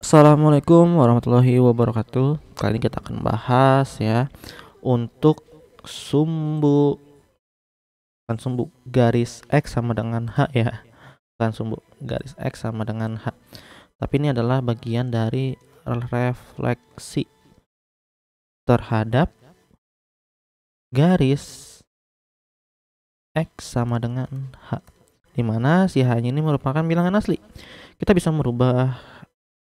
Assalamualaikum warahmatullahi wabarakatuh. Kali ini kita akan bahas ya untuk sumbu kan sumbu garis X sama dengan H ya. Kan sumbu garis X sama dengan H. Tapi ini adalah bagian dari refleksi terhadap garis X sama dengan H. Di mana si H-nya ini merupakan bilangan asli. Kita bisa merubah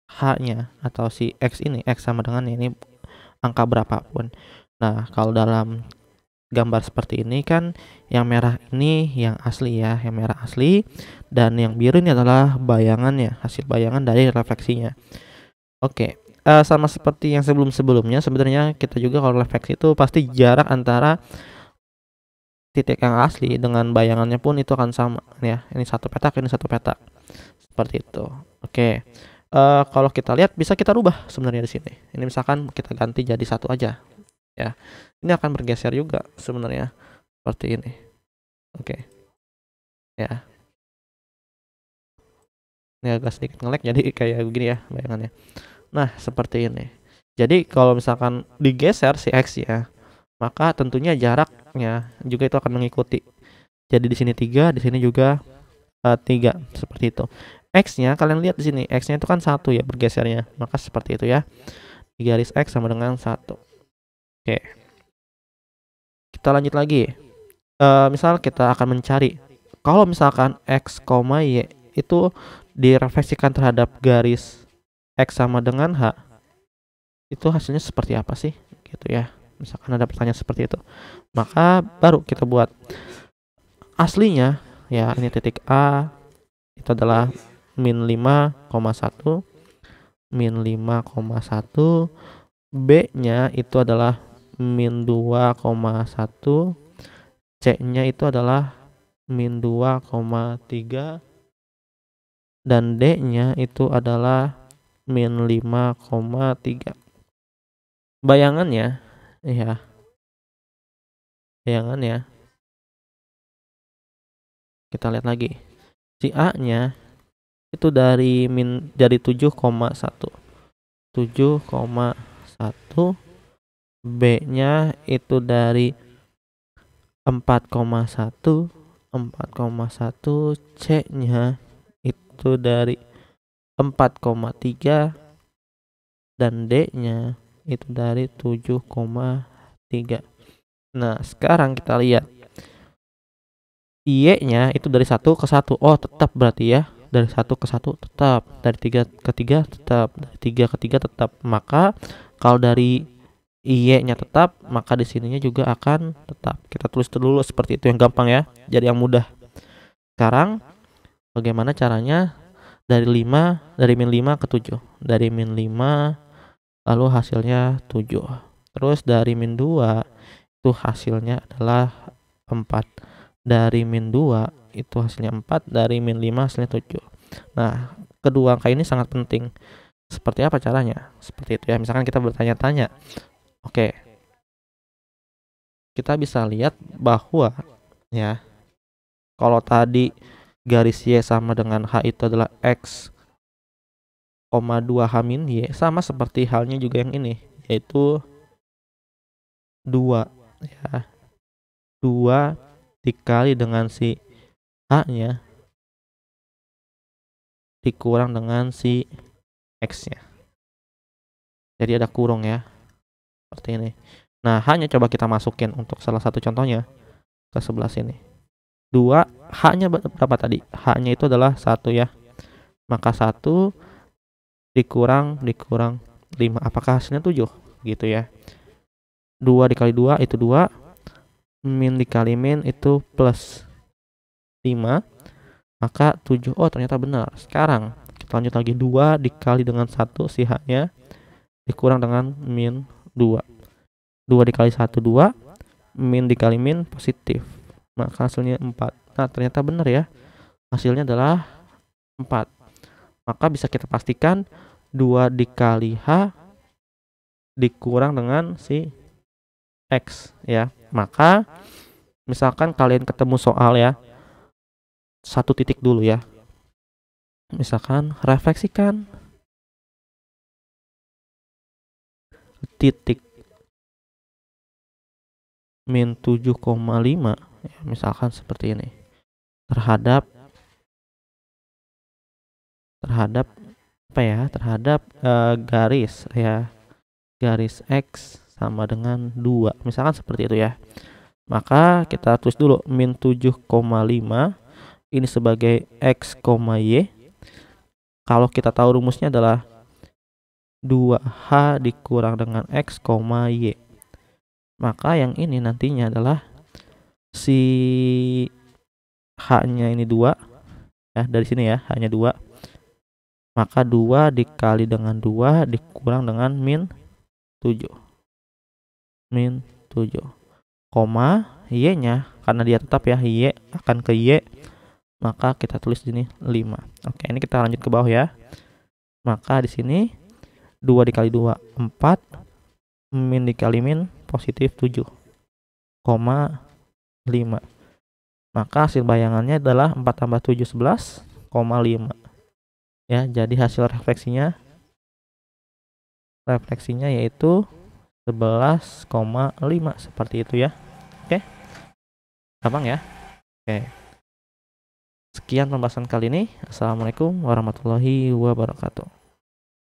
H-nya atau si X ini, X sama dengan ini angka berapapun. Nah, kalau dalam gambar seperti ini kan yang merah ini yang asli ya, yang merah asli, dan yang biru ini adalah bayangannya, hasil bayangan dari refleksinya. Oke, sama seperti yang sebelum-sebelumnya, sebenarnya kita juga kalau refleksi itu pasti jarak antara titik yang asli dengan bayangannya pun itu akan sama ya. Ini satu petak, ini satu petak. Seperti itu. Oke. Kalau kita lihat bisa kita rubah sebenarnya di sini. Ini misalkan kita ganti jadi satu aja ya. Ini akan bergeser juga sebenarnya seperti ini. Oke. Ya. Ini agak sedikit nge-lag jadi kayak begini ya bayangannya. Nah, seperti ini. Jadi kalau misalkan digeser si X ya, maka tentunya jaraknya juga itu akan mengikuti. Jadi di sini 3, di sini juga 3 seperti itu. X-nya kalian lihat di sini, X-nya itu kan 1 ya bergesernya. Maka seperti itu ya. Di garis X sama dengan 1. Oke. Kita lanjut lagi. Misal kita akan mencari kalau misalkan X, Y itu direfleksikan terhadap garis X sama dengan H, itu hasilnya seperti apa sih? Gitu ya. Misalkan ada pertanyaan seperti itu. Maka baru kita buat aslinya ya, ini titik A itu adalah min 5,1, min 5,1, B-nya itu adalah min 2,1, C-nya itu adalah min 2,3, dan D-nya itu adalah min 5,3. Bayangannya ya, bayangannya kita lihat lagi. Si A-nya itu dari 7,1. 7,1. B-nya itu dari 4,1. 4,1. C-nya itu dari 4,3 dan D-nya itu dari 7,3. Nah, sekarang kita lihat Y-nya itu dari 1 ke 1. Oh, tetap berarti ya. Dari 1 ke 1 tetap, dari 3 ke 3 tetap, dari 3 ke 3 tetap. Maka kalau dari Y-nya tetap, maka di sininya juga akan tetap. Kita tulis dulu seperti itu yang gampang ya. Jadi yang mudah. Sekarang bagaimana caranya dari min 5 ke 7. Dari min 5 lalu hasilnya 7. Terus dari min 2 itu hasilnya adalah 4. Dari min 2 itu hasilnya 4, dari min 5 hasilnya 7. Nah, kedua angka ini sangat penting. Seperti apa caranya? Seperti itu ya. Misalkan kita bertanya-tanya. Oke. Kita bisa lihat bahwa ya, kalau tadi garis Y sama dengan H itu adalah X, 2 H min Y, sama seperti halnya juga yang ini, yaitu 2 ya. 2 dikali dengan si H-nya dikurang dengan si X-nya. Jadi ada kurung ya. Seperti ini. Nah, H-nya coba kita masukin untuk salah satu contohnya ke sebelah sini. 2, H-nya berapa tadi? H-nya itu adalah 1 ya. Maka 1 dikurang 5. Apakah hasilnya 7? Gitu ya. 2 dikali 2 itu 2. Min dikali min itu plus 5. Maka 7. Oh, ternyata benar. Sekarang kita lanjut lagi. 2 dikali dengan 1 si H-nya dikurang dengan min 2. 2 dikali 1 2. Min dikali min positif. Maka hasilnya 4. Nah, ternyata benar ya. Hasilnya adalah 4. Maka bisa kita pastikan 2 dikali H dikurang dengan si X ya. Maka misalkan kalian ketemu soal ya, satu titik dulu ya. Misalkan refleksikan titik min 7,5 ya, misalkan seperti ini, terhadap apa ya, terhadap garis ya, garis X sama dengan 2, misalkan seperti itu ya. Maka kita tulis dulu min 7,5 ini sebagai X, Y. Kalau kita tahu rumusnya adalah 2H dikurang dengan X, Y. Maka yang ini nantinya adalah si H-nya ini 2 ya, dari sini ya, H-nya 2. Maka 2 dikali dengan 2 dikurang dengan min 7. Min 7. Koma Y-nya karena dia tetap ya, Y akan ke Y, maka kita tulis sini 5. Oke, ini kita lanjut ke bawah ya. Maka di sini 2 dikali 2 4, min dikali min positif 7,5. Maka hasil bayangannya adalah 4 tambah 7 11,5 ya. Jadi hasil refleksinya yaitu 11,5 seperti itu ya. Oke, gampang ya. Oke, sekian pembahasan kali ini. Assalamualaikum warahmatullahi wabarakatuh.